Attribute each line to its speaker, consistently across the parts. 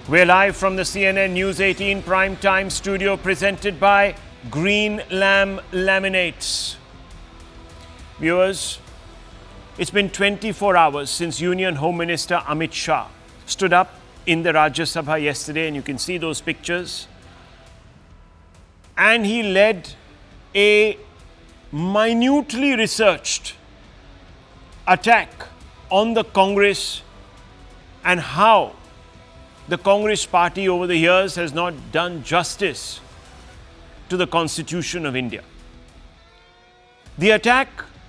Speaker 1: We're live from the CNN News 18 primetime studio presented by Green Lamb Laminates. Viewers, it's been 24 hours since Union Home Minister Amit Shah stood up in the Rajya Sabha yesterday, and you can see those pictures. And he led a minutely researched attack on the Congress and how the Congress party over the years has not done justice to the Constitution of India. The attack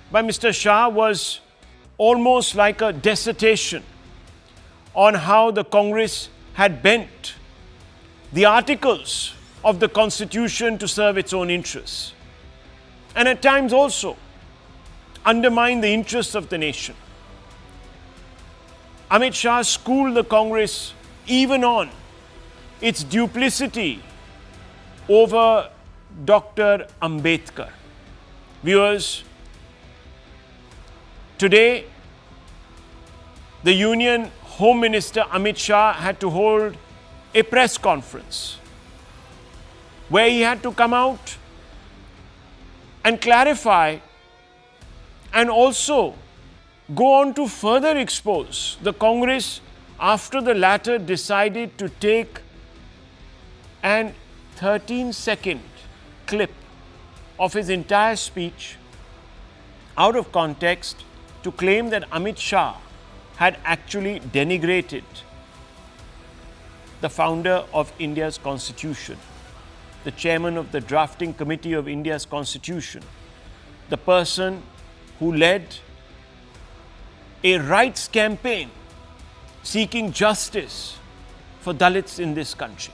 Speaker 1: by Mr. Shah was almost like a dissertation on how the Congress had bent the articles of the Constitution to serve its own interests, and at times also undermine the interests of the nation. Amit Shah schooled the Congress even on its duplicity over Dr. Ambedkar. Viewers, today the Union Home Minister Amit Shah had to hold a press conference where he had to come out and clarify and also go on to further expose the Congress after the latter decided to take an 13-second clip of his entire speech out of context to claim that Amit Shah had actually denigrated the founder of India's Constitution, the chairman of the drafting committee of India's Constitution, the person who led a rights campaign seeking justice for Dalits in this country.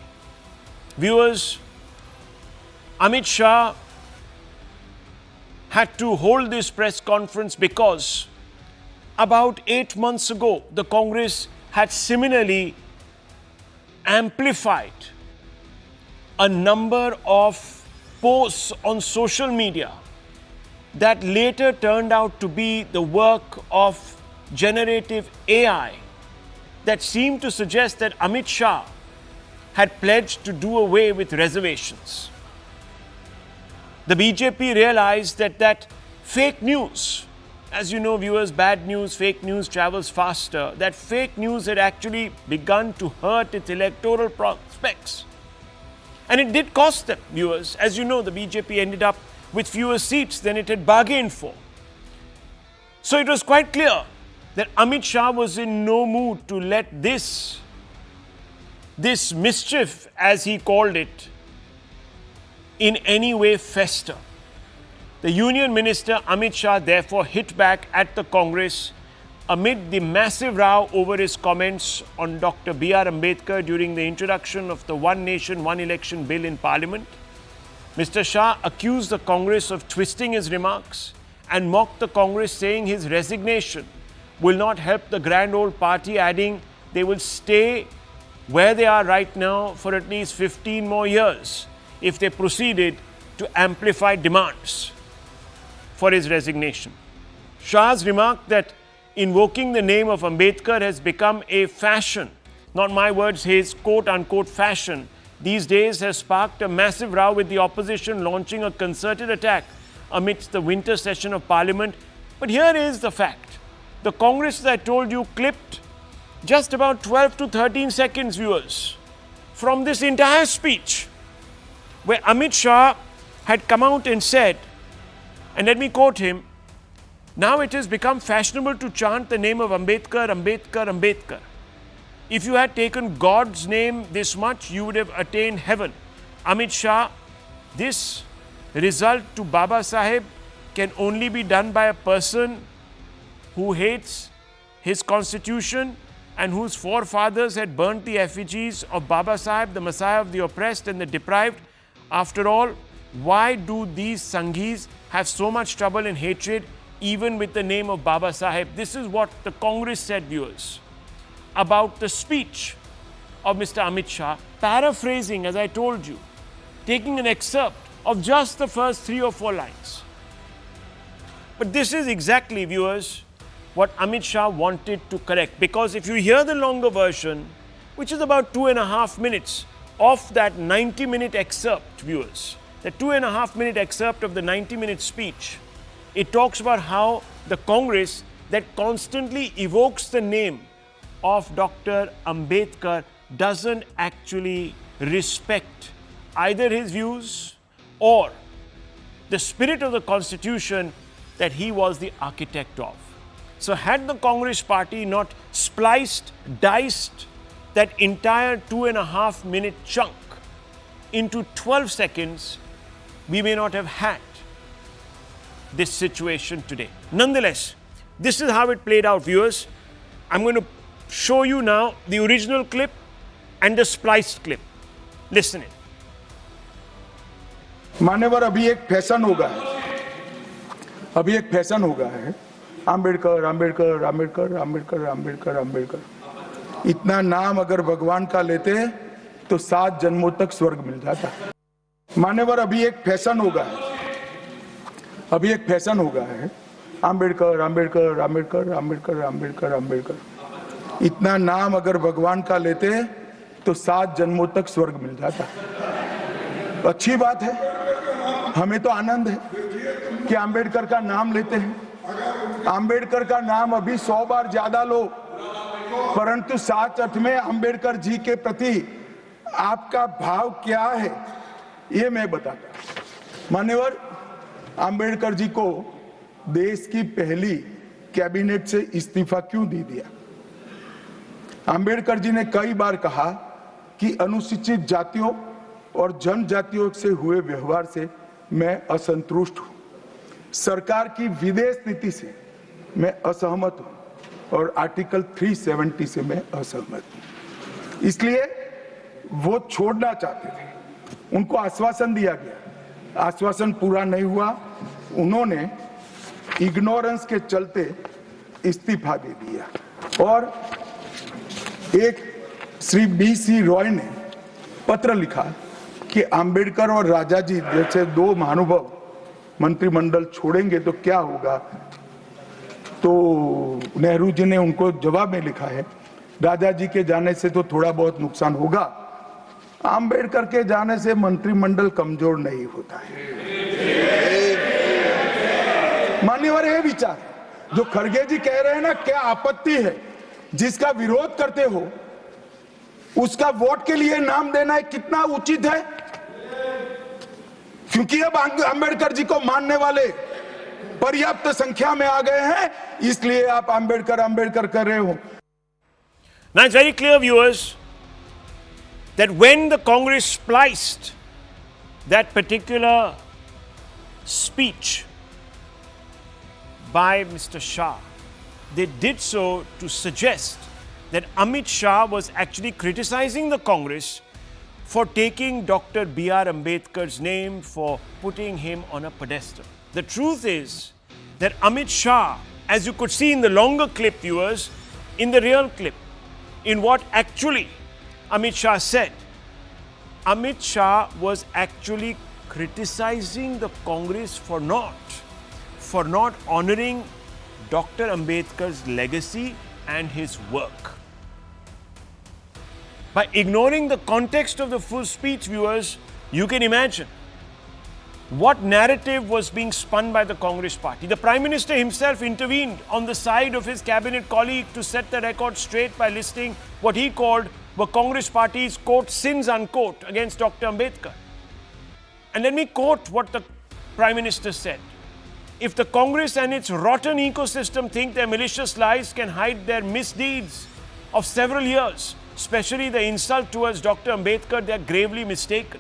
Speaker 1: Viewers, Amit Shah had to hold this press conference because about 8 months ago, the Congress had similarly amplified a number of posts on social media that later turned out to be the work of generative AI that seemed to suggest that Amit Shah had pledged to do away with reservations. The BJP realized that fake news, as you know, viewers, bad news, fake news travels faster, that fake news had actually begun to hurt its electoral prospects. And it did cost them, viewers. As you know, the BJP ended up with fewer seats than it had bargained for. So it was quite clear that Amit Shah was in no mood to let this mischief, as he called it, in any way fester. The Union Minister Amit Shah therefore hit back at the Congress amid the massive row over his comments on Dr. BR Ambedkar during the introduction of the One Nation, One Election bill in Parliament. Mr. Shah accused the Congress of twisting his remarks and mocked the Congress, saying his resignation will not help the grand old party, adding they will stay where they are right now for at least 15 more years if they proceeded to amplify demands for his resignation. Shah's remark that invoking the name of Ambedkar has become a fashion, not my words, his quote-unquote fashion, these days has sparked a massive row, with the opposition launching a concerted attack amidst the winter session of Parliament. But here is the fact. The Congress, as I told you, clipped just about 12 to 13 seconds, viewers, from this entire speech where Amit Shah had come out and said, and let me quote him, "Now it has become fashionable to chant the name of Ambedkar, Ambedkar, Ambedkar. If you had taken God's name this much, you would have attained heaven. Amit Shah, this result to Baba Saheb can only be done by a person who hates his constitution and whose forefathers had burnt the effigies of Baba Saheb, the Messiah of the oppressed and the deprived. After all, why do these Sanghis have so much trouble and hatred even with the name of Baba Saheb?" This is what the Congress said, viewers, about the speech of Mr. Amit Shah, paraphrasing, as I told you, taking an excerpt of just the first 3 or 4 lines. But this is exactly, viewers, what Amit Shah wanted to correct. Because if you hear the longer version, which is about 2.5 minutes of that 90-minute excerpt, viewers. The 2.5-minute excerpt of the 90-minute speech. It talks about how the Congress that constantly evokes the name of Dr. Ambedkar doesn't actually respect either his views or the spirit of the Constitution that he was the architect of. So had the Congress party not spliced, diced that entire 2.5-minute chunk into 12 seconds, we may not have had this situation today. Nonetheless, this is how it played out, viewers. I'm going to show you now the original clip and the spliced clip. Listen in.
Speaker 2: मान्यवर, अभी एक fashion हो गया है आम्बेडकर आम्बेडकर आम्बेडकर आम्बेडकर आम्बेडकर आम्बेडकर। इतना नाम अगर भगवान का लेते तो 7 जन्मों तक स्वर्ग मिल जाता। मान्यवर, अभी एक फैशन हो गया है आम्बेडकर आम्बेडकर आम्बेडकर आम्बेडकर आम्बेडकर आम्बेडकर। इतना नाम अगर भगवान का लेते तो 7 जन्मों तक स्वर्ग मिल जाता। अच्छी बात है, हमें तो आनंद है कि आम्बेडकर का नाम लेते हैं। आम्बेडकर का नाम अभी 100 बार ज्यादा लो, परंतु साथ अर्थ में आम्बेडकर जी के प्रति आपका भाव क्या है ये मैं बताता। मान्यवर, आम्बेडकर जी को देश की पहली कैबिनेट से इस्तीफा क्यों दे दिया? आम्बेडकर जी ने कई बार कहा कि अनुसूचित जातियों और जनजातियों से हुए व्यवहार से मैं असंतुष्ट हूं। सरकार की विदेश नीति से मैं असहमत हूं और आर्टिकल 370 से मैं असहमत हूं। इसलिए वो छोड़ना चाहते थे, उनको आश्वासन दिया गया, आश्वासन पूरा नहीं हुआ। उन्होंने इग्नोरेंस के चलते इस्तीफा दे दिया। और एक श्री BC रॉय ने पत्र लिखा कि आम्बेडकर और राजा जी जैसे 2 महानुभाव मंत्रिमंडल छोड़ेंगे तो क्या होगा। तो नेहरू जी ने उनको जवाब में लिखा है, राजा जी के जाने से तो थोड़ा बहुत नुकसान होगा, आम्बेडकर के जाने से मंत्रिमंडल कमजोर नहीं होता है। मान्यवर, ये विचार जो खड़गे जी कह रहे हैं ना, क्या आपत्ति है? जिसका विरोध करते हो उसका वोट के लिए नाम देना कितना उचित है? क्योंकि अब अंबेडकर जी को मानने वाले पर्याप्त संख्या में आ गए हैं, इसलिए आप अंबेडकर अंबेडकर कर रहे हो।
Speaker 1: Now it's very clear, viewers, that when the Congress spliced that particular speech by Mr. Shah, they did so to suggest that Amit Shah was actually criticizing the Congress for taking Dr. BR Ambedkar's name, for putting him on a pedestal. The truth is that Amit Shah, as you could see in the longer clip, viewers, in the real clip, in what actually Amit Shah said, Amit Shah was actually criticizing the Congress for not honoring Dr. Ambedkar's legacy and his work. By ignoring the context of the full speech, viewers, you can imagine what narrative was being spun by the Congress party. The Prime Minister himself intervened on the side of his cabinet colleague to set the record straight by listing what he called were Congress party's, quote, sins, unquote, against Dr. Ambedkar. And let me quote what the Prime Minister said. If the Congress and its rotten ecosystem think their malicious lies can hide their misdeeds of several years, especially the insult towards Dr. Ambedkar, they are gravely mistaken.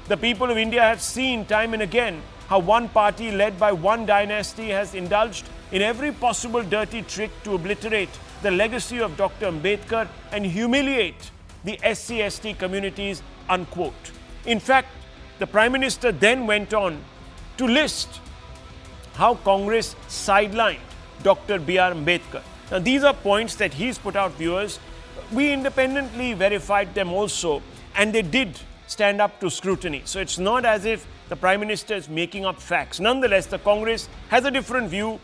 Speaker 1: The people of India have seen time and again how one party led by one dynasty has indulged in every possible dirty trick to obliterate the legacy of Dr. Ambedkar and humiliate the SC/ST communities, unquote. In fact, the Prime Minister then went on to list how Congress sidelined Dr. BR Ambedkar. Now, these are points that he's put out, viewers. We independently verified them also, and they did stand up to scrutiny. So it's not as if the Prime Minister is making up facts. Nonetheless, the Congress has a different view.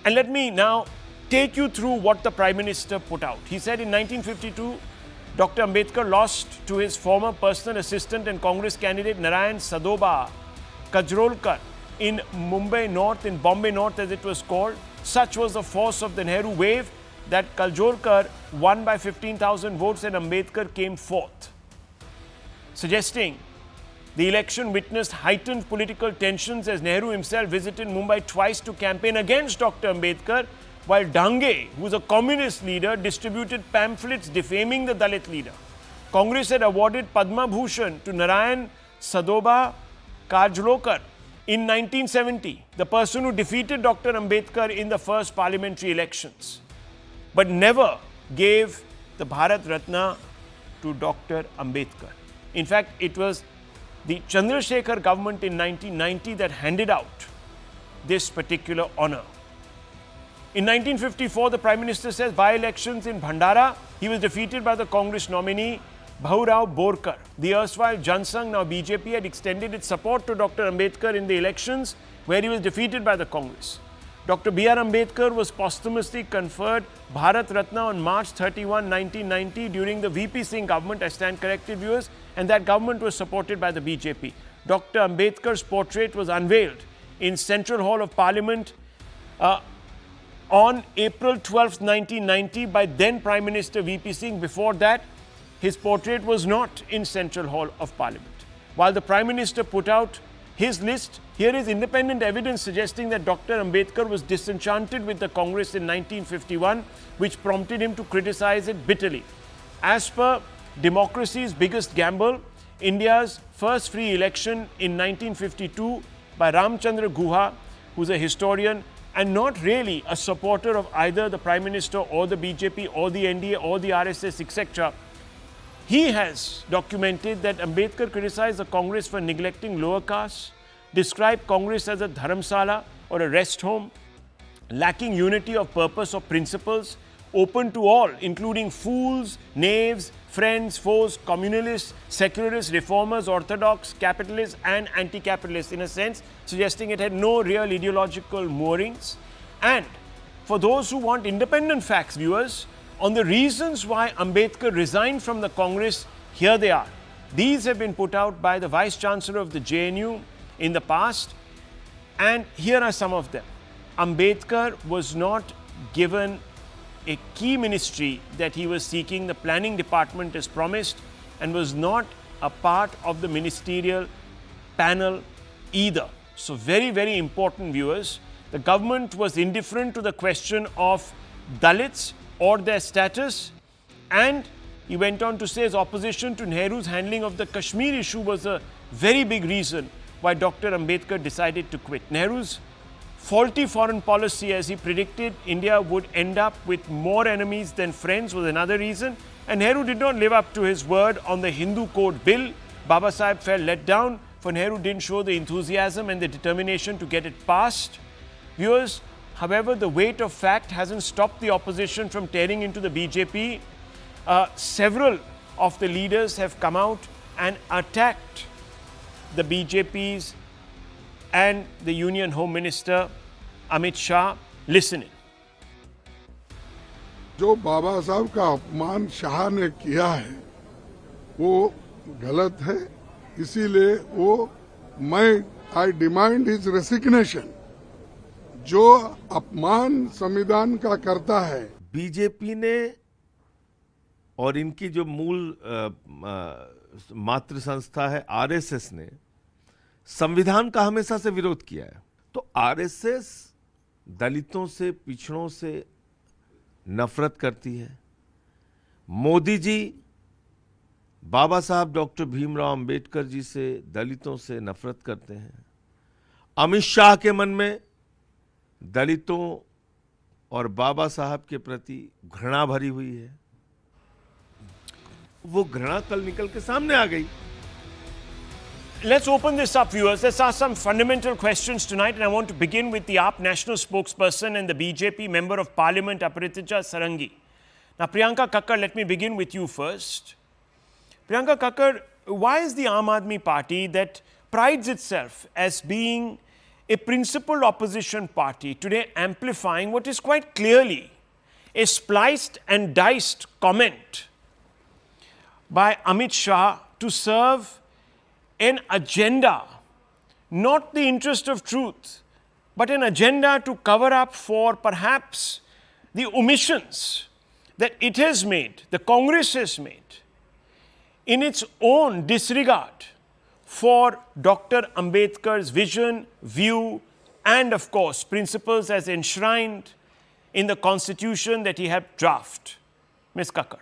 Speaker 1: And let me now take you through what the Prime Minister put out. He said in 1952, Dr. Ambedkar lost to his former personal assistant and Congress candidate Narayan Sadoba Kajrolkar in Bombay North, as it was called. Such was the force of the Nehru wave that Kajrolkar won by 15,000 votes and Ambedkar came fourth, suggesting the election witnessed heightened political tensions as Nehru himself visited Mumbai twice to campaign against Dr. Ambedkar, while Dange, who was a communist leader, distributed pamphlets defaming the Dalit leader. Congress had awarded Padma Bhushan to Narayan Sadoba Kajrolkar in 1970, the person who defeated Dr. Ambedkar in the first parliamentary elections, but never gave the Bharat Ratna to Dr. Ambedkar. In fact, it was the Chandrasekhar government in 1990 that handed out this particular honor. In 1954, the Prime Minister says by-elections in Bhandara, he was defeated by the Congress nominee Bhaurao Borkar. The erstwhile Jansangh, now BJP, had extended its support to Dr. Ambedkar in the elections where he was defeated by the Congress. Dr. BR Ambedkar was posthumously conferred Bharat Ratna on March 31, 1990 during the VP Singh government. I stand corrected, viewers, and that government was supported by the BJP. Dr. Ambedkar's portrait was unveiled in Central Hall of Parliament on April 12, 1990 by then Prime Minister VP Singh. Before that, his portrait was not in Central Hall of Parliament. While the Prime Minister put out his list, here is independent evidence suggesting that Dr. Ambedkar was disenchanted with the Congress in 1951, which prompted him to criticize it bitterly. As per Democracy's Biggest Gamble, India's first free election in 1952 by Ramchandra Guha, who's a historian and not really a supporter of either the Prime Minister or the BJP or the NDA or the RSS, etc., he has documented that Ambedkar criticized the Congress for neglecting lower castes, described Congress as a dharamsala or a rest home, lacking unity of purpose or principles, open to all, including fools, knaves, friends, foes, communalists, secularists, reformers, orthodox, capitalists and anti-capitalists, in a sense, suggesting it had no real ideological moorings. And for those who want independent facts, viewers, on the reasons why Ambedkar resigned from the Congress, here they are. These have been put out by the Vice Chancellor of the JNU in the past, and here are some of them. Ambedkar was not given a key ministry that he was seeking, the planning department as promised, and was not a part of the ministerial panel either. So very, very important, viewers. The government was indifferent to the question of Dalits or their status, and he went on to say his opposition to Nehru's handling of the Kashmir issue was a very big reason why Dr. Ambedkar decided to quit. Nehru's faulty foreign policy, as he predicted India would end up with more enemies than friends, was another reason. And Nehru did not live up to his word on the Hindu Code Bill. Baba Saheb felt let down, for Nehru didn't show the enthusiasm and the determination to get it passed. Viewers, however, the weight of fact hasn't stopped the opposition from tearing into the BJP. Several of the leaders have come out and attacked the BJP's and the Union Home Minister Amit Shah. Listen in.
Speaker 3: जो बाबा साहब का अपमान शाह ने किया है वो गलत है, इसीलिए वो आई डिमांड हिज रेसिग्नेशन। जो अपमान संविधान का करता है,
Speaker 4: बीजेपी ने और इनकी जो मूल मातृ संस्था है आरएसएस ने संविधान का हमेशा से विरोध किया है। तो आरएसएस दलितों से, पिछड़ों से नफरत करती है। मोदी जी बाबा साहब डॉक्टर भीमराव अंबेडकर जी से, दलितों से नफरत करते हैं। अमित शाह के मन में दलितों और बाबा साहब के प्रति घृणा भरी हुई है। वो घृणा कल निकल के सामने आ गई।
Speaker 1: Let's open this up, viewers. Let's ask some fundamental questions tonight, and I want to begin with the AAP national spokesperson and the BJP member of Parliament, Aparitija Sarangi. Now, Priyanka Kakkar, let me begin with you first. Priyanka Kakkar, why is the Aam Aadmi Party, that prides itself as being a principled opposition party, today amplifying what is quite clearly a spliced and diced comment by Amit Shah to serve an agenda, not the interest of truth, but an agenda to cover up for perhaps the omissions that it has made, the Congress has made, in its own disregard for Dr. Ambedkar's vision, view, and of course, principles as enshrined in the constitution that he had drafted. Ms. Kakkar.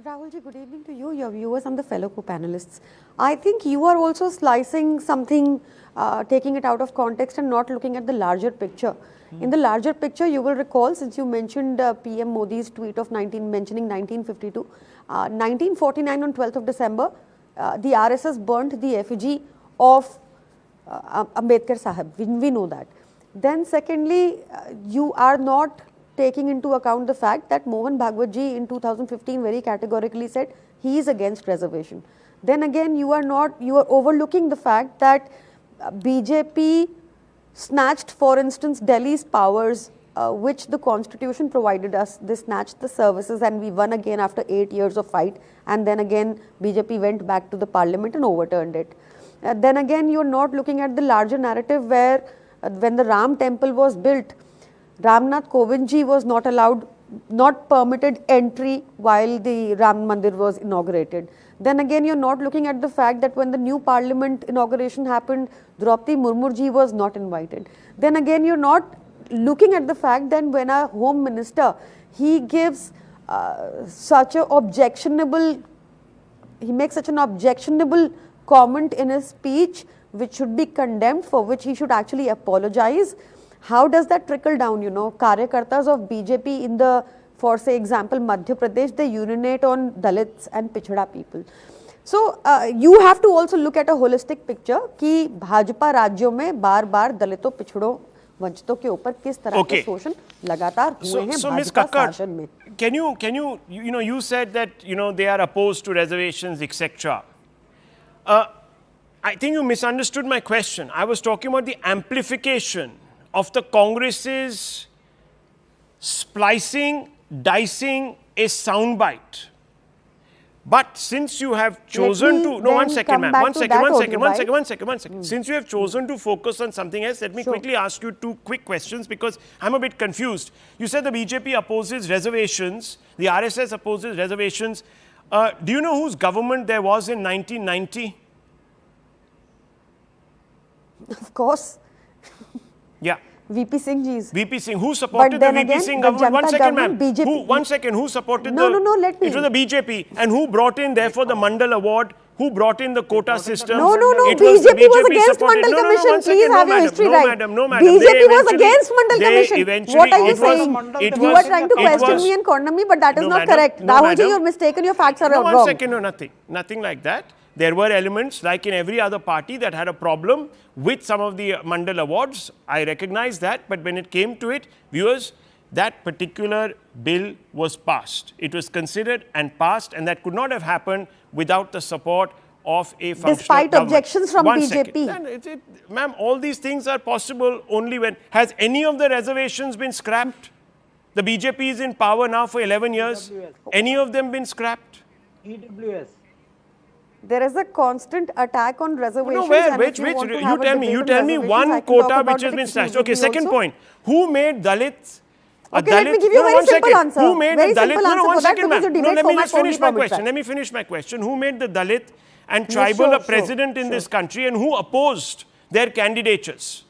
Speaker 5: Rahulji, good evening to you, your viewers and the fellow co-panelists. I think you are also slicing something, taking it out of context and not looking at the larger picture. In the larger picture, you will recall, since you mentioned PM Modi's tweet of mentioning 1952, 1949 on 12th of December, the RSS burnt the effigy of Ambedkar Saheb. We know that. Then secondly, you are not taking into account the fact that Mohan Bhagwat ji in 2015 very categorically said he is against reservation. Then again, you are overlooking the fact that BJP snatched, for instance, Delhi's powers, which the constitution provided us. They snatched the services and we won again after 8 years of fight, and then again BJP went back to the parliament and overturned it. Then again, you are not looking at the larger narrative where when the Ram temple was built, Ramnath Kovind ji was not permitted entry while the Ram Mandir was inaugurated. Then again, you're not looking at the fact that when the new parliament inauguration happened, Draupadi Murmu ji was not invited. Then again, you're not looking at the fact that when a Home Minister, he gives such an objectionable comment in his speech, which should be condemned, for which he should actually apologize. How does that trickle down? You know, Karyakartas of BJP in the, for say example, Madhya Pradesh, they urinate on Dalits and Pichhada people. So, you have to also look at a holistic picture कि भाजपा राज्यों में बार-बार दलितों, पिछड़ों, वंचितों के ऊपर किस तरह के शोषण लगातार हुए हैं भाजपा शासन में.
Speaker 1: Can you, you said that, they are opposed to reservations, etc. I think you misunderstood my question. I was talking about the amplification of the Congress's splicing, dicing a soundbite. But since you have chosen to, no, one second, ma'am, one second. Since you have chosen to focus on something else, let me quickly ask you two quick questions because I'm a bit confused. You said the BJP opposes reservations, the RSS opposes reservations. Do you know whose government there was in 1990?
Speaker 5: Of course.
Speaker 1: Yeah.
Speaker 5: VP Singh ji's.
Speaker 1: VP Singh. Who supported the VP Singh government? One second, ma'am. One second. Who supported
Speaker 5: No, let me.
Speaker 1: It was the BJP. And who brought in, therefore, the Mandal Award? Who brought in the quota system?
Speaker 5: No. BJP was against Mandal Commission. Please have your history right.
Speaker 1: No, madam.
Speaker 5: BJP was against Mandal Commission. What are you saying? You are trying to question me and corner me, but that is not correct. Rahul ji, you're mistaken. Your facts are wrong.
Speaker 1: One second. No, nothing. Nothing like that. There were elements, like in every other party, that had a problem with some of the Mandal awards. I recognize that. But when it came to it, viewers, that particular bill was passed. It was considered and passed, and that could not have happened without the support of a functional
Speaker 5: Despite
Speaker 1: government.
Speaker 5: objections from BJP.
Speaker 1: Ma'am, all these things are possible only when... Has any of the reservations been scrapped? The BJP is in power now for 11 years. Any of them been scrapped?
Speaker 6: EWS.
Speaker 5: There is a constant attack on reservations.
Speaker 1: No, where? Which? You tell me one quota which has been slashed. Okay, second point. Who made Dalits?
Speaker 5: Okay, let me give you a very simple answer.
Speaker 1: Who made the Dalit?
Speaker 5: No,
Speaker 1: one second, ma'am.
Speaker 5: Let
Speaker 1: me just finish my question. Let me finish my question. Who made the Dalit and tribal a president in this country, and who opposed their candidatures?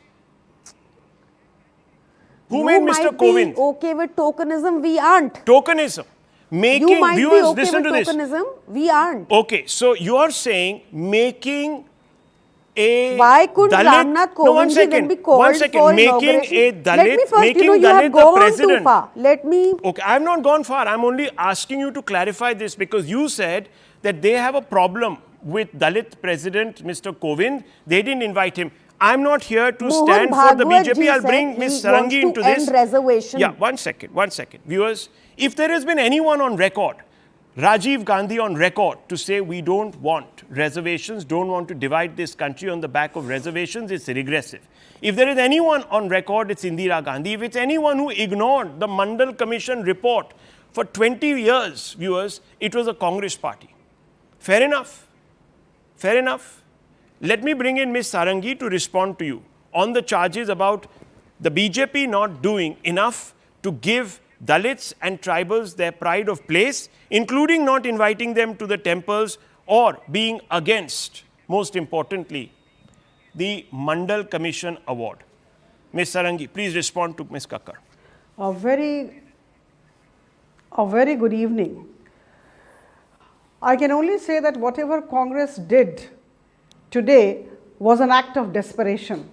Speaker 1: Who made Mr. Kovind?
Speaker 5: Okay with tokenism, we aren't.
Speaker 1: Tokenism. Making
Speaker 5: you might
Speaker 1: viewers
Speaker 5: be okay
Speaker 1: listen
Speaker 5: with
Speaker 1: to this.
Speaker 5: Tokenism, we aren't.
Speaker 1: Okay, so you are saying making a
Speaker 5: Why could
Speaker 1: Dalit,
Speaker 5: Ramnath Kovind then be called for
Speaker 1: making a Dalit,
Speaker 5: Let me first,
Speaker 1: making
Speaker 5: you
Speaker 1: Dalit
Speaker 5: have
Speaker 1: the
Speaker 5: gone
Speaker 1: president.
Speaker 5: too far. Let me.
Speaker 1: Okay, I have not gone far. I am only asking you to clarify this because you said that they have a problem with Dalit President Mr. Kovind. They didn't invite him. I am not here to stand for the BJP. I'll bring Ms. Sarangi into this.
Speaker 5: Reservation.
Speaker 1: Yeah, one second. Viewers, if there has been anyone on record, Rajiv Gandhi on record to say we don't want reservations, don't want to divide this country on the back of reservations, it's regressive. If there is anyone on record, it's Indira Gandhi. If it's anyone who ignored the Mandal Commission report For 20 years, viewers, it was a Congress party. Fair enough. Fair enough. Let me bring in Ms. Sarangi to respond to you on the charges about the BJP not doing enough to give Dalits and tribals their pride of place, including not inviting them to the temples or being against, most importantly, the Mandal Commission Award. Ms. Sarangi, please respond to Ms. Kakkar.
Speaker 6: A very good evening. I can only say that whatever Congress did today was an act of desperation.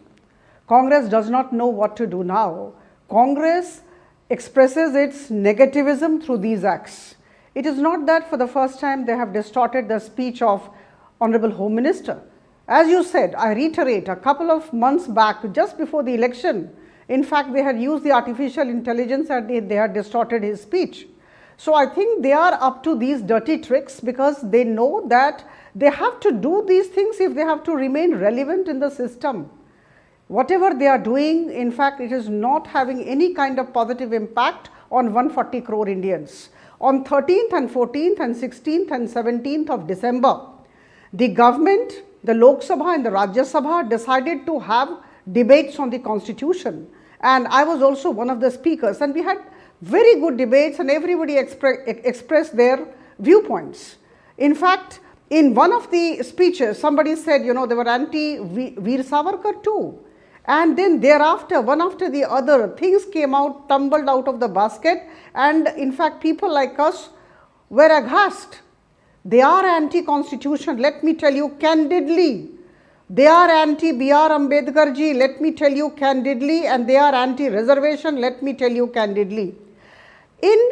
Speaker 6: Congress does not know what to do now. Congress expresses its negativism through these acts. It is not that for the first time they have distorted the speech of Honorable Home Minister. As you said, I reiterate, a couple of months back, just before the election, in fact, they had used the artificial intelligence and they had distorted his speech. So I think they are up to these dirty tricks because they know that they have to do these things if they have to remain relevant in the system. Whatever they are doing, in fact, it is not having any kind of positive impact on 140 crore Indians. On 13th and 14th and 16th and 17th of December, the government, the Lok Sabha and the Rajya Sabha decided to have debates on the constitution. And I was also one of the speakers, and we had very good debates and everybody expressed their viewpoints. In fact, in one of the speeches, somebody said, you know, they were anti-Veer Savarkar too. And then thereafter, one after the other, things came out, tumbled out of the basket. And in fact, people like us were aghast. They are anti-constitution, let me tell you candidly. They are anti-BR Ambedkar ji, let me tell you candidly. And they are anti-reservation, let me tell you candidly. In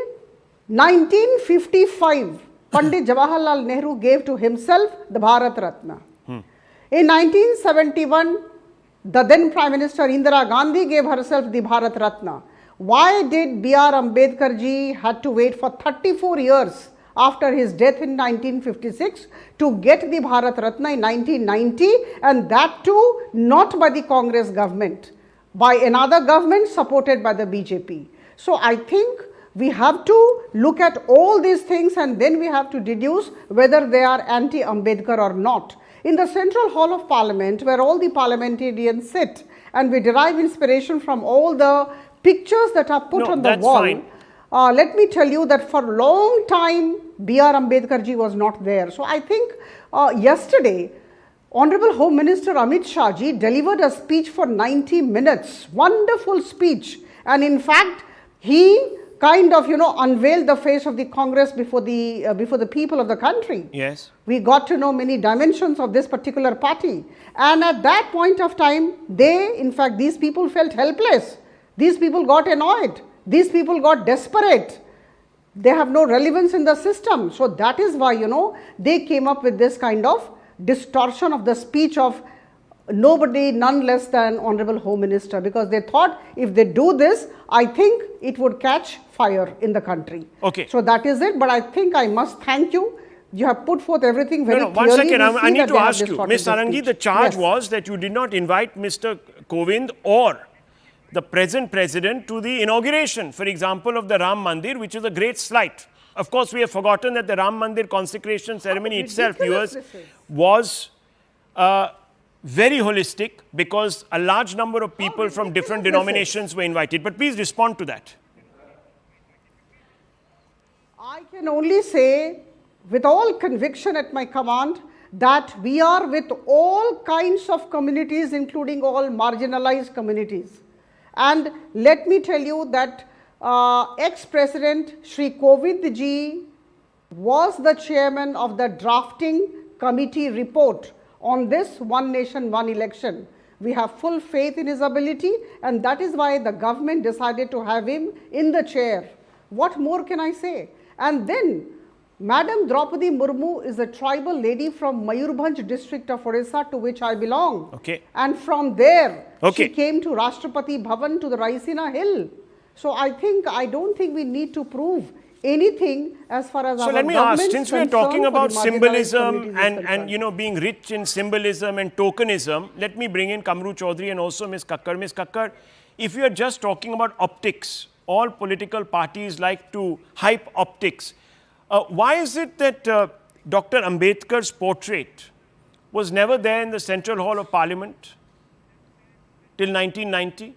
Speaker 6: 1955, Pandit Jawaharlal Nehru gave to himself the Bharat Ratna. In 1971, the then Prime Minister Indira Gandhi gave herself the Bharat Ratna. Why did BR Ambedkar ji had to wait for 34 years after his death in 1956 to get the Bharat Ratna in 1990, and that too not by the Congress government, by another government supported by the BJP. So I think we have to look at all these things and then we have to deduce whether they are anti-Ambedkar or not. In the Central Hall of Parliament, where all the parliamentarians sit and we derive inspiration from all the pictures that are put on the wall, let me tell you that for a long time, BR Ambedkar ji was not there. So I think yesterday, Honorable Home Minister Amit Shah ji delivered a speech for 90 minutes, wonderful speech. And in fact, he kind of, unveiled the face of the Congress before the people of the country.
Speaker 1: Yes.
Speaker 6: We got to know many dimensions of this particular party. And at that point of time, these people felt helpless. These people got annoyed. These people got desperate. They have no relevance in the system. So that is why, they came up with this kind of distortion of the speech of nobody, none less than Honorable Home Minister, because they thought if they do this, I think it would catch fire in the country.
Speaker 1: Okay.
Speaker 6: So that is it. But I think I must thank you. You have put forth everything very clearly.
Speaker 1: One second, I need to ask you, Ms. Sarangi, the charge was that you did not invite Mr. Kovind or the present president to the inauguration, for example, of the Ram Mandir, which is a great slight. Of course, we have forgotten that the Ram Mandir consecration ceremony itself, viewers, was very holistic because a large number of people from different denominations were invited. But please respond to that.
Speaker 6: I can only say with all conviction at my command that we are with all kinds of communities, including all marginalized communities. And let me tell you that ex-President Shri Kovind ji was the chairman of the drafting committee report on this One Nation, One Election. We have full faith in his ability, and that is why the government decided to have him in the chair. What more can I say? And then, Madam Draupadi Murmu is a tribal lady from Mayurbhanj district of Orissa, to which I belong.
Speaker 1: Okay.
Speaker 6: And from there, she came to Rashtrapati Bhavan to the Raisina Hill. So I don't think we need to prove anything as far as
Speaker 1: so
Speaker 6: our
Speaker 1: let me ask, since we are talking about symbolism and being rich in symbolism and tokenism, let me bring in Kamru Chaudhary and also Ms. Kakkar. Ms. Kakkar, if you are just talking about optics all political parties like to hype optics. Why is it that Dr. Ambedkar's portrait was never there in the Central Hall of Parliament till 1990?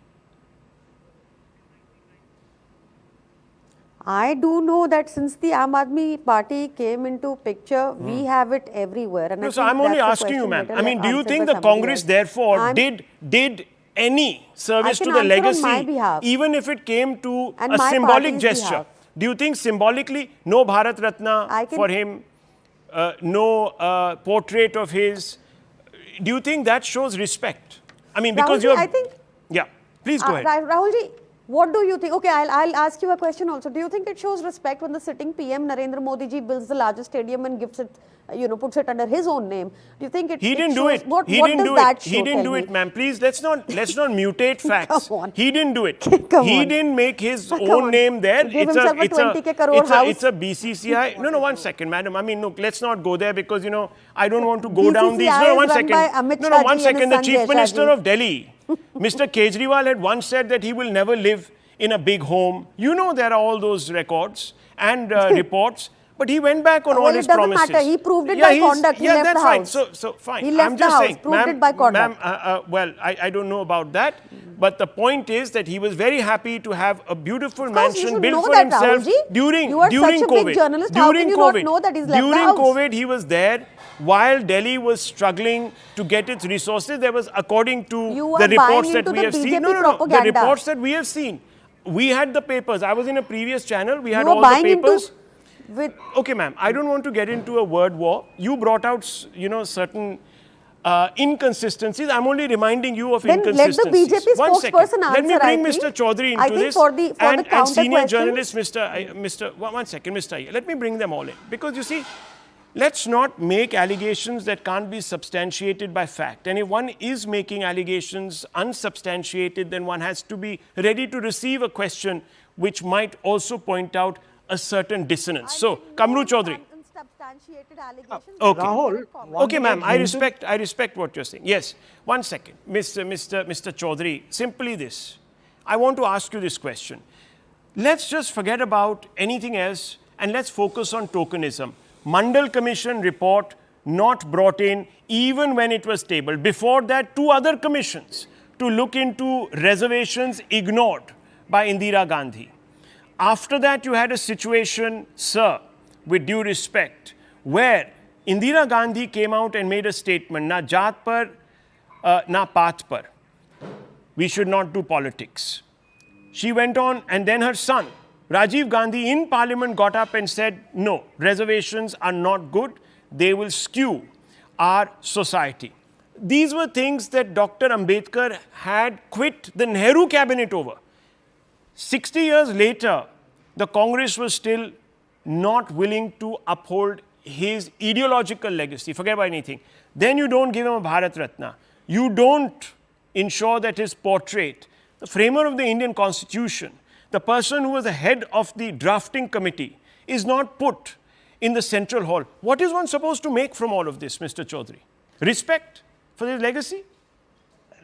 Speaker 5: I do know that since the Aam Aadmi Party came into picture, we have it everywhere. And
Speaker 1: No,
Speaker 5: I
Speaker 1: so
Speaker 5: think
Speaker 1: I'm only
Speaker 5: that's a
Speaker 1: asking you,
Speaker 5: question
Speaker 1: ma'am.
Speaker 5: better
Speaker 1: I mean, do you
Speaker 5: answered
Speaker 1: think
Speaker 5: by
Speaker 1: the
Speaker 5: somebody
Speaker 1: Congress,
Speaker 5: else.
Speaker 1: therefore,
Speaker 5: I'm-
Speaker 1: did any service
Speaker 5: I
Speaker 1: to
Speaker 5: can
Speaker 1: the
Speaker 5: answer on my
Speaker 1: legacy,
Speaker 5: behalf.
Speaker 1: even if it came to
Speaker 5: And
Speaker 1: a
Speaker 5: my
Speaker 1: symbolic
Speaker 5: party's
Speaker 1: gesture?
Speaker 5: behalf.
Speaker 1: Do you think symbolically, no Bharat Ratna
Speaker 5: I can-
Speaker 1: for him, no portrait of his? Do you think that shows respect? I mean, because
Speaker 5: Rahulji,
Speaker 1: you're.
Speaker 5: I think-
Speaker 1: Yeah, please go ahead.
Speaker 5: Rahulji, what do you think? Okay, I'll ask you a question also. Do you think it shows respect when the sitting PM Narendra Modi ji builds the largest stadium and gives it, puts it under his own name? Do you think
Speaker 1: He didn't do
Speaker 5: shows,
Speaker 1: it.
Speaker 5: What
Speaker 1: He
Speaker 5: does
Speaker 1: didn't do
Speaker 5: that
Speaker 1: it.
Speaker 5: show?
Speaker 1: He didn't
Speaker 5: Tell
Speaker 1: do
Speaker 5: me.
Speaker 1: it, ma'am. Please, let's not mutate facts.
Speaker 5: Come on.
Speaker 1: He didn't do it.
Speaker 5: Come
Speaker 1: He
Speaker 5: on.
Speaker 1: didn't make his
Speaker 5: Come
Speaker 1: own
Speaker 5: on.
Speaker 1: name there.
Speaker 5: Give himself a 20K crore
Speaker 1: it's
Speaker 5: house.
Speaker 1: a BCCI. No, one second, madam. I mean, look, let's not go there because I don't want to go down these.
Speaker 5: BCCI
Speaker 1: No,
Speaker 5: is
Speaker 1: one
Speaker 5: run
Speaker 1: second.
Speaker 5: by Amit
Speaker 1: No,
Speaker 5: Shah
Speaker 1: one
Speaker 5: ji and his
Speaker 1: second. The
Speaker 5: son
Speaker 1: Chief
Speaker 5: Jai
Speaker 1: Minister
Speaker 5: Shah
Speaker 1: of Delhi, Mr. Kejriwal, had once said that he will never live in a big home. There are all those records and reports. But he went back on all
Speaker 5: Well,
Speaker 1: his
Speaker 5: it doesn't
Speaker 1: promises.
Speaker 5: matter. He proved it by conduct. He left
Speaker 1: that's
Speaker 5: the
Speaker 1: fine.
Speaker 5: house.
Speaker 1: So fine.
Speaker 5: He left
Speaker 1: I'm
Speaker 5: the
Speaker 1: just
Speaker 5: house.
Speaker 1: saying,
Speaker 5: Proved
Speaker 1: ma'am,
Speaker 5: it by conduct.
Speaker 1: Ma'am, well, I don't know about that. But the point is that he was very happy to have a beautiful
Speaker 5: Of course, you
Speaker 1: mansion
Speaker 5: should
Speaker 1: built
Speaker 5: know
Speaker 1: for
Speaker 5: that,
Speaker 1: himself
Speaker 5: Rahulji.
Speaker 1: during
Speaker 5: You are
Speaker 1: during
Speaker 5: such a
Speaker 1: COVID.
Speaker 5: big journalist. How
Speaker 1: During
Speaker 5: can you not
Speaker 1: COVID.
Speaker 5: know that he's left the
Speaker 1: During
Speaker 5: house?
Speaker 1: COVID, he was there. While Delhi was struggling to get its resources, there was, according to
Speaker 5: You
Speaker 1: the
Speaker 5: are
Speaker 1: reports
Speaker 5: buying
Speaker 1: that
Speaker 5: into
Speaker 1: we
Speaker 5: the
Speaker 1: have seen.
Speaker 5: BJP
Speaker 1: No, the
Speaker 5: propaganda.
Speaker 1: reports that we have seen. We had the papers. I was in a previous channel. We had
Speaker 5: You are
Speaker 1: all the
Speaker 5: buying
Speaker 1: papers.
Speaker 5: into with
Speaker 1: Okay, ma'am, I don't want to get into a word war. You brought out, certain inconsistencies. I'm only reminding you of
Speaker 5: Then let the
Speaker 1: inconsistencies.
Speaker 5: BJP
Speaker 1: One second.
Speaker 5: spokesperson
Speaker 1: Let me
Speaker 5: answer,
Speaker 1: bring
Speaker 5: I think.
Speaker 1: Mr. Chaudhary
Speaker 5: I
Speaker 1: into
Speaker 5: think
Speaker 1: this.
Speaker 5: for the
Speaker 1: and
Speaker 5: counter
Speaker 1: senior
Speaker 5: questions-
Speaker 1: journalist, one second, Mr. Iyer. Let me bring them all in. Because you see, let's not make allegations that can't be substantiated by fact. And if one is making allegations unsubstantiated, then one has to be ready to receive a question which might also point out a certain dissonance. So, Kamru Chaudhary.
Speaker 5: Unsubstantiated allegations.
Speaker 1: Okay.
Speaker 7: Rahul,
Speaker 1: Okay, ma'am, I respect what you're saying. Yes, one second. Mr. Chaudhary, simply this. I want to ask you this question. Let's just forget about anything else and let's focus on tokenism. Mandal Commission report not brought in even when it was tabled. Before that, 2 other commissions to look into reservations ignored by Indira Gandhi. After that, you had a situation, sir, with due respect, where Indira Gandhi came out and made a statement, na jaat par, na paat par. We should not do politics. She went on, and then her son, Rajiv Gandhi, in parliament got up and said, no, reservations are not good. They will skew our society. These were things that Dr. Ambedkar had quit the Nehru cabinet over. 60 years later, the Congress was still not willing to uphold his ideological legacy. Forget about anything. Then you don't give him a Bharat Ratna. You don't ensure that his portrait, the framer of the Indian Constitution, the person who was the head of the drafting committee, is not put in the central hall. What is one supposed to make from all of this, Mr. Chaudhary? Respect for his legacy?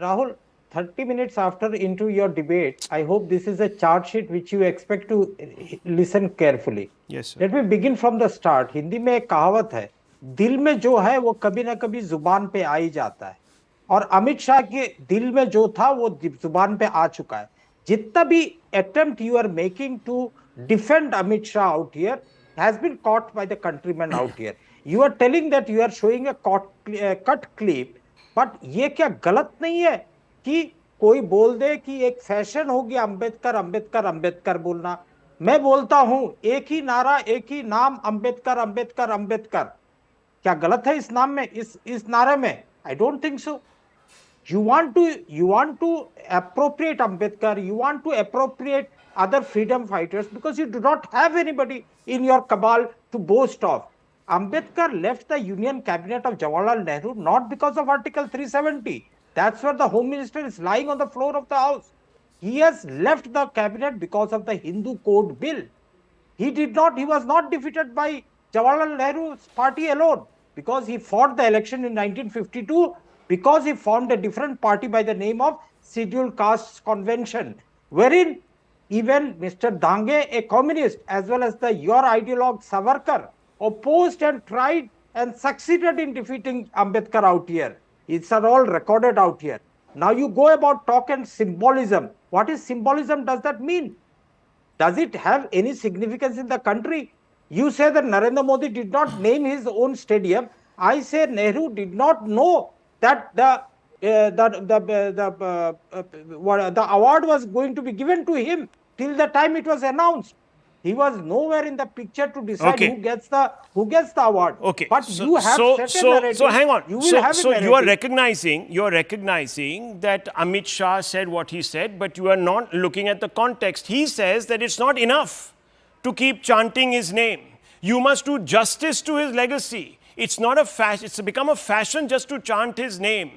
Speaker 7: Rahul, 30 minutes after into your debate, I hope this is a chart sheet which you expect to listen carefully.
Speaker 1: Yes, sir.
Speaker 7: Let me begin from the start. Hindi में एक कहावत है, दिल में जो है वो कभी ना कभी जुबान पे आ ही जाता है, और अमित शाह के दिल में जो था वो जुबान पे आ चुका है. जितना भी attempt you are making to defend Amit Shah out here has been caught by the countrymen out here. You are telling that you are showing a cut clip, but ये क्या गलत नहीं है कि कोई बोल दे कि एक फैशन हो गया अंबेडकर अंबेडकर अंबेडकर बोलना. मैं बोलता हूं एक ही नारा एक ही नाम अंबेडकर अंबेडकर अंबेडकर. क्या गलत है इस नाम में, इस नारे में? I don't think so. You want to appropriate Ambedkar, you want to appropriate other freedom fighters because you do not have anybody in your cabal to boast of. Ambedkar left the Union Cabinet of Jawaharlal Nehru not because of Article 370. That's where the Home Minister is lying on the floor of the House. He has left the cabinet because of the Hindu Code Bill. He was not defeated by Jawaharlal Nehru's party alone because he fought the election in 1952 because he formed a different party by the name of Scheduled Castes Convention, wherein Even Mr. Dange, a communist, as well as your ideologue Savarkar, opposed and tried and succeeded in defeating Ambedkar out here. It's all recorded out here. Now you go about talk and symbolism. What is symbolism does that mean? Does it have any significance in the country? You say that Narendra Modi did not name his own stadium. I say Nehru did not know that the award was going to be given to him till the time it was announced. He was nowhere in the picture to decide
Speaker 1: Okay.
Speaker 7: who gets the award.
Speaker 1: Okay.
Speaker 7: But you have set a narrative.
Speaker 1: So hang on.
Speaker 7: You will have a
Speaker 1: so
Speaker 7: narrative.
Speaker 1: you are recognizing that Amit Shah said what he said, but you are not looking at the context. He says that it's not enough to keep chanting his name. You must do justice to his legacy. It's not a fashion. It's become a fashion just to chant his name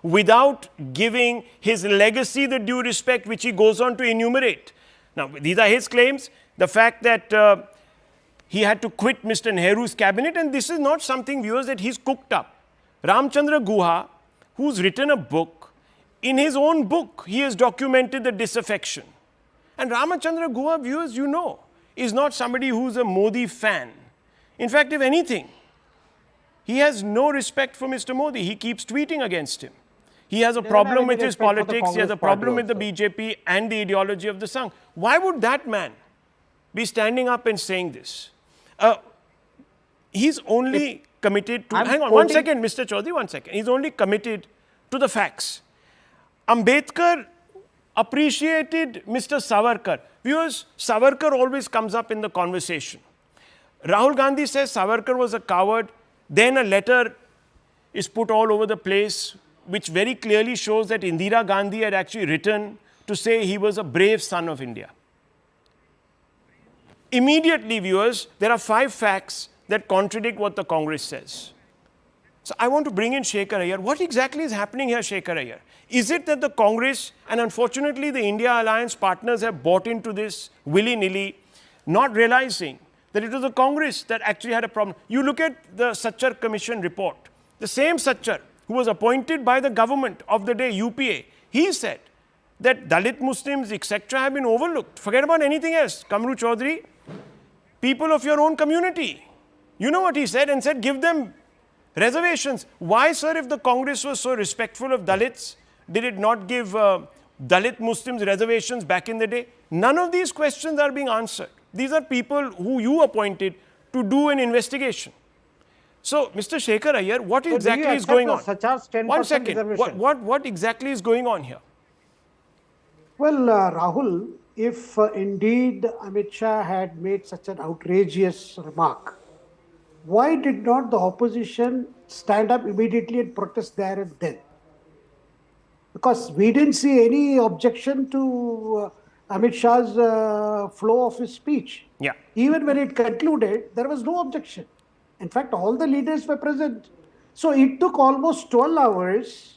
Speaker 1: without giving his legacy the due respect which he goes on to enumerate. Now, these are his claims. The fact that he had to quit Mr. Nehru's cabinet, and this is not something, viewers, that he's cooked up. Ramchandra Guha, who's written a book, in his own book, he has documented the disaffection. And Ramchandra Guha, viewers, you know, is not somebody who's a Modi fan. In fact, if anything, he has no respect for Mr. Modi. He keeps tweeting against him. He has a problem with his politics, he has a problem with the BJP and the ideology of the Sangh. Why would that man be standing up and saying this? He's only committed to... Hang on, 1 second, Mr. Chaudhary, 1 second. He's only committed to the facts. Ambedkar appreciated Mr. Savarkar. Viewers, Savarkar always comes up in the conversation. Rahul Gandhi says Savarkar was a coward. Then a letter is put all over the place, which very clearly shows that Indira Gandhi had actually written to say he was a brave son of India. Immediately, viewers, there are 5 facts that contradict what the Congress says. So I want to bring in Shekhar Iyer. What exactly is happening here, Shekhar Iyer? Is it that the Congress, and unfortunately the India Alliance partners have bought into this willy-nilly, not realizing that it was the Congress that actually had a problem? You look at the Sachar Commission report. The same Sachar, who was appointed by the government of the day, UPA, he said that Dalit Muslims, etc. have been overlooked. Forget about anything else. Kamru Chaudhary, people of your own community. You know what he said, and said give them reservations. Why, sir, if the Congress was so respectful of Dalits, did it not give Dalit Muslims reservations back in the day? None of these questions are being answered. These are people who you appointed to do an investigation. So, Mr. Shekhar Iyer, what exactly is going on? 1 second. What exactly is going on here?
Speaker 8: Well, Rahul, if indeed Amit Shah had made such an outrageous remark, why did not the opposition stand up immediately and protest there and then? Because we didn't see any objection to Amit Shah's flow of his speech.
Speaker 1: Yeah.
Speaker 8: Even when it concluded, there was no objection. In fact, all the leaders were present. So it took almost 12 hours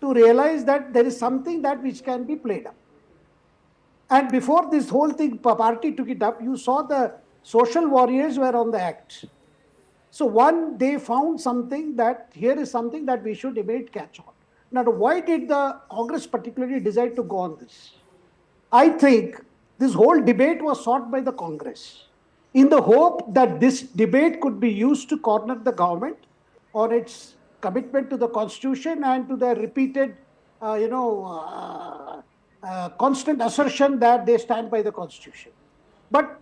Speaker 8: to realize that there is something that which can be played up. And before this whole thing, party took it up, you saw the social warriors were on the act. So they found something that here is something that we should immediately catch on. Now, why did the Congress particularly decide to go on this? I think this whole debate was sought by the Congress in the hope that this debate could be used to corner the government on its commitment to the Constitution and to their repeated, constant assertion that they stand by the Constitution. But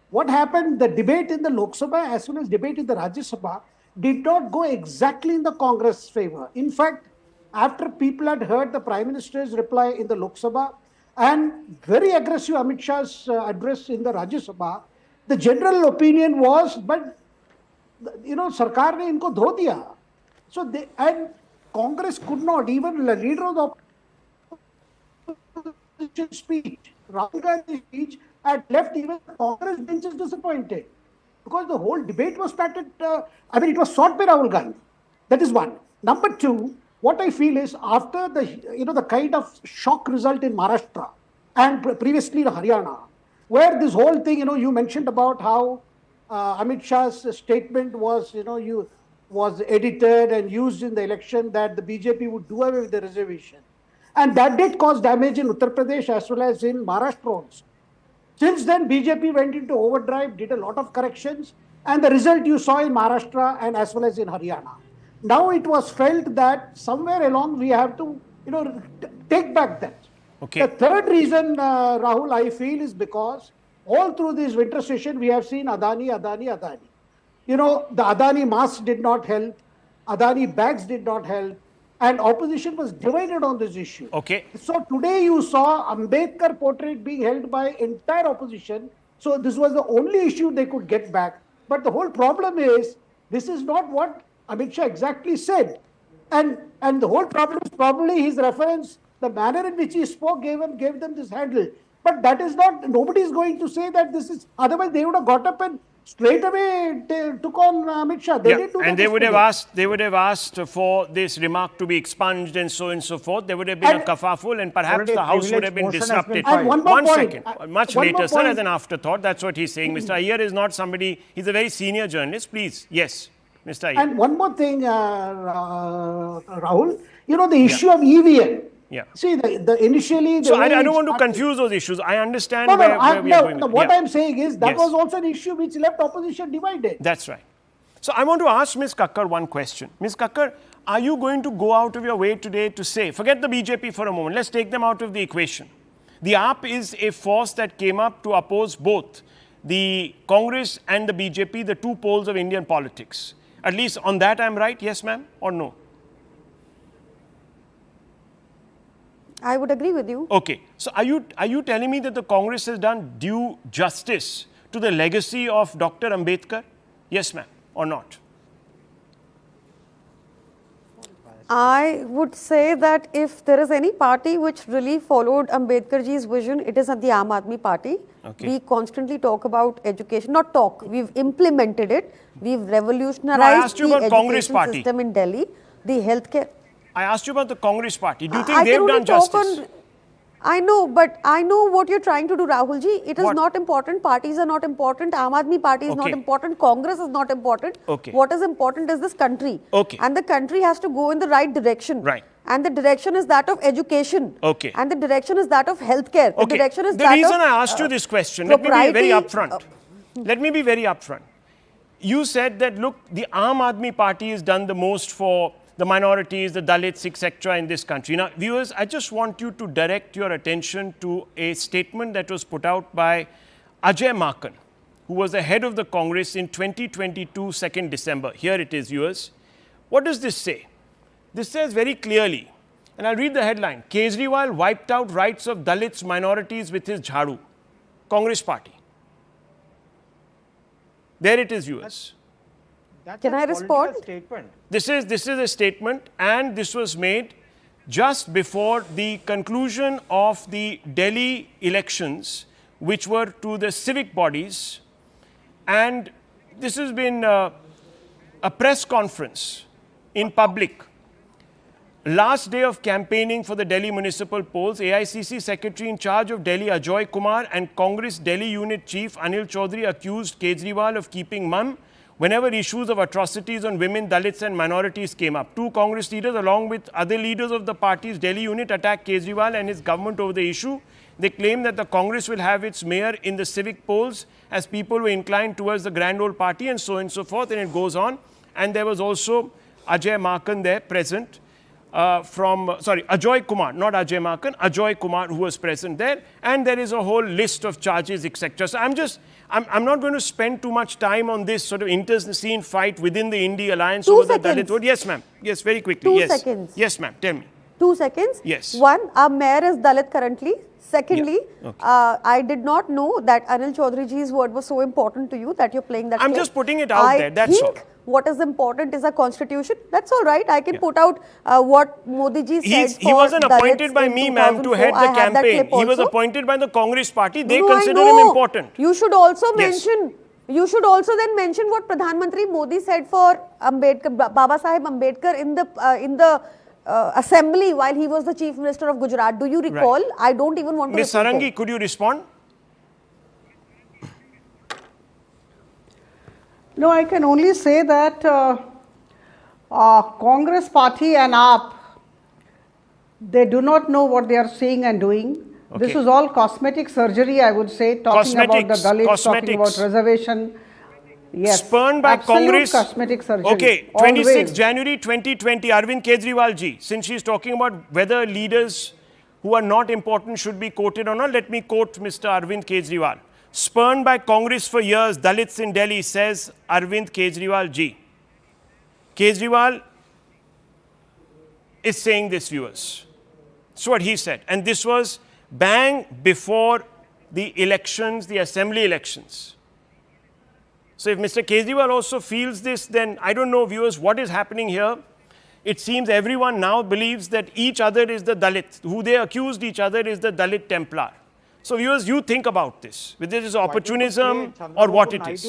Speaker 8: what happened, the debate in the Lok Sabha as well as debate in the Rajya Sabha did not go exactly in the Congress' favor. In fact, after people had heard the Prime Minister's reply in the Lok Sabha and very aggressive Amit Shah's address in the Rajya Sabha, the general opinion was, but Sarkar ne inko dho diya. So and Congress could not, even the leader of the opposition speech, Rahul Gandhi's speech, had left even the Congress benches disappointed. Because the whole debate was started, it was sought by Rahul Gandhi. That is one. Number two, what I feel is after the kind of shock result in Maharashtra and previously in Haryana, where this whole thing, you mentioned about how Amit Shah's statement was, was edited and used in the election that the BJP would do away with the reservation. And that did cause damage in Uttar Pradesh as well as in Maharashtra also. Since then, BJP went into overdrive, did a lot of corrections, and the result you saw in Maharashtra and as well as in Haryana. Now it was felt that somewhere along we have to, take back that.
Speaker 1: Okay.
Speaker 8: The third reason, Rahul, I feel is because all through this winter session, we have seen Adani. The Adani mask did not help, Adani bags did not help, and opposition was divided on this issue.
Speaker 1: Okay.
Speaker 8: So today you saw Ambedkar portrait being held by entire opposition. So this was the only issue they could get back. But the whole problem is, this is not what Amit Shah exactly said. And the whole problem is probably his reference, the manner in which he spoke gave them this handle. But that is not, nobody is going to say that this is, otherwise they would have got up and straight away took on Amit Shah. They didn't do that.
Speaker 1: And they would have asked for this remark to be expunged and so on and so forth. There would have been a kerfuffle and perhaps the House would have been disrupted.
Speaker 8: And one
Speaker 1: second, much later, sir, as an afterthought. That's what he's saying. Mr. Iyer is not somebody, he's a very senior journalist. Please, yes, Mr. Iyer.
Speaker 8: And one more thing, Rahul, the issue of EVM.
Speaker 1: Yeah.
Speaker 8: See, initially...
Speaker 1: So I don't want to confuse those issues. I understand where we are going.
Speaker 8: What I'm saying is that was also an issue which left opposition divided.
Speaker 1: That's right. So I want to ask Ms. Kakkar one question. Ms. Kakkar, are you going to go out of your way today to say, forget the BJP for a moment, let's take them out of the equation. The AAP is a force that came up to oppose both the Congress and the BJP, the two poles of Indian politics. At least on that I'm right, yes ma'am, or no?
Speaker 5: I would agree with you.
Speaker 1: Okay. So are you telling me that the Congress has done due justice to the legacy of Dr. Ambedkar? Yes, ma'am, or not?
Speaker 5: I would say that if there is any party which really followed Ambedkarji's vision, it is the Aam Aadmi Party.
Speaker 1: Okay.
Speaker 5: We constantly talk about education, not talk, we've implemented it. We've revolutionized
Speaker 1: asked you
Speaker 5: the
Speaker 1: about Congress
Speaker 5: education
Speaker 1: party.
Speaker 5: system in Delhi, the healthcare.
Speaker 1: I asked you about the Congress party. Do you think they've done justice?
Speaker 5: I know, but I know what you're trying to do, Rahulji. It is
Speaker 1: What?
Speaker 5: not important. Parties are not important. Aam Aadmi Party is not
Speaker 1: Okay.
Speaker 5: important. Congress is not important.
Speaker 1: Okay.
Speaker 5: What is important is this country.
Speaker 1: Okay.
Speaker 5: And the country has to go in the right direction.
Speaker 1: Right.
Speaker 5: And the direction is that of education.
Speaker 1: Okay.
Speaker 5: And the direction is that of healthcare. The
Speaker 1: Okay.
Speaker 5: direction is
Speaker 1: The
Speaker 5: that
Speaker 1: reason
Speaker 5: of,
Speaker 1: I asked you this question, let me be very
Speaker 5: propriety,
Speaker 1: upfront. Let me be very upfront. You said that, look, the Aam Aadmi Party has done the most for the minorities, the Dalits, etc. in this country. Now, viewers, I just want you to direct your attention to a statement that was put out by Ajay Maken, who was the head of the Congress in 2022, 2nd December. Here it is, viewers. What does this say? This says very clearly, and I'll read the headline, Kejriwal wiped out rights of Dalits minorities with his jharu. Congress Party. There it is, viewers.
Speaker 5: Can I respond?
Speaker 7: Statement.
Speaker 1: This is a statement, and this was made just before the conclusion of the Delhi elections, which were to the civic bodies. And this has been a press conference in public. Last day of campaigning for the Delhi municipal polls, AICC Secretary in charge of Delhi Ajoy Kumar and Congress Delhi Unit Chief Anil Chaudhary accused Kejriwal of keeping mum whenever issues of atrocities on women, Dalits and minorities came up. Two Congress leaders along with other leaders of the party's Delhi unit attacked Kejriwal and his government over the issue. They claim that the Congress will have its mayor in the civic polls as people were inclined towards the grand old party and so on and so forth, and it goes on. And there was also Ajay Maken there present. Ajoy Kumar, not Ajay Maken, Ajoy Kumar, who was present there, and there is a whole list of charges, etc. So I'm not going to spend too much time on this sort of internecine fight within the Indie Alliance over the Dalit vote. Yes, ma'am. Yes, very quickly.
Speaker 5: 2
Speaker 1: yes.
Speaker 5: seconds.
Speaker 1: Yes, ma'am. Tell me.
Speaker 5: 2 seconds.
Speaker 1: Yes.
Speaker 5: One, our mayor is Dalit currently. Secondly,
Speaker 1: Yeah. Okay.
Speaker 5: I did not know that Anil Chaudharyji's word was so important to you that you're playing that
Speaker 1: I'm
Speaker 5: game.
Speaker 1: just putting it out there, that's all.
Speaker 5: What is important is a constitution. That's all right. I can put out what Modi ji said.
Speaker 1: He wasn't appointed by me, ma'am, to head the campaign. He was appointed by the Congress party. They consider him important.
Speaker 5: You should also
Speaker 1: Yes.
Speaker 5: mention. You should also then mention what Pradhan Mantri Modi said for Ambedkar, Baba Saheb Ambedkar in the assembly while he was the Chief Minister of Gujarat. Do you recall?
Speaker 1: Right.
Speaker 5: I don't even want to.
Speaker 1: Ms.
Speaker 5: repeat
Speaker 1: Sarangi,
Speaker 5: it.
Speaker 1: could you respond?
Speaker 6: No, I can only say that Congress party and AAP They do not know what they are saying and doing. This
Speaker 1: Okay.
Speaker 6: is all cosmetic surgery, I would say, talking about the
Speaker 1: Cosmetics,
Speaker 6: Dalits, talking about
Speaker 1: cosmetics.
Speaker 6: reservation. Yes,
Speaker 1: Spurned by
Speaker 6: absolute
Speaker 1: Congress.
Speaker 6: cosmetic surgery.
Speaker 1: Okay, 26
Speaker 6: always.
Speaker 1: January 2020, Arvind Kejriwal ji, since she's talking about whether leaders who are not important should be quoted or not, let me quote Mr. Arvind Kejriwal. Spurned by Congress for years, Dalits in Delhi, says Arvind Kejriwal ji. Kejriwal is saying this, viewers. That's what he said. And this was bang before the elections, the assembly elections. So if Mr. Kejriwal also feels this, then I don't know, viewers, what is happening here. It seems everyone now believes that each other is the Dalit. Who they accused each other is the Dalit Templar. So viewers, you think about this. Whether it is opportunism or what it is.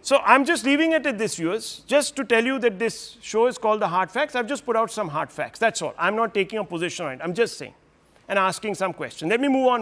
Speaker 1: So I'm just leaving it at this, viewers. Just to tell you that this show is called The Hard Facts. I've just put out some hard facts. That's all. I'm not taking a position on it. I'm just saying and asking some questions. Let me move on.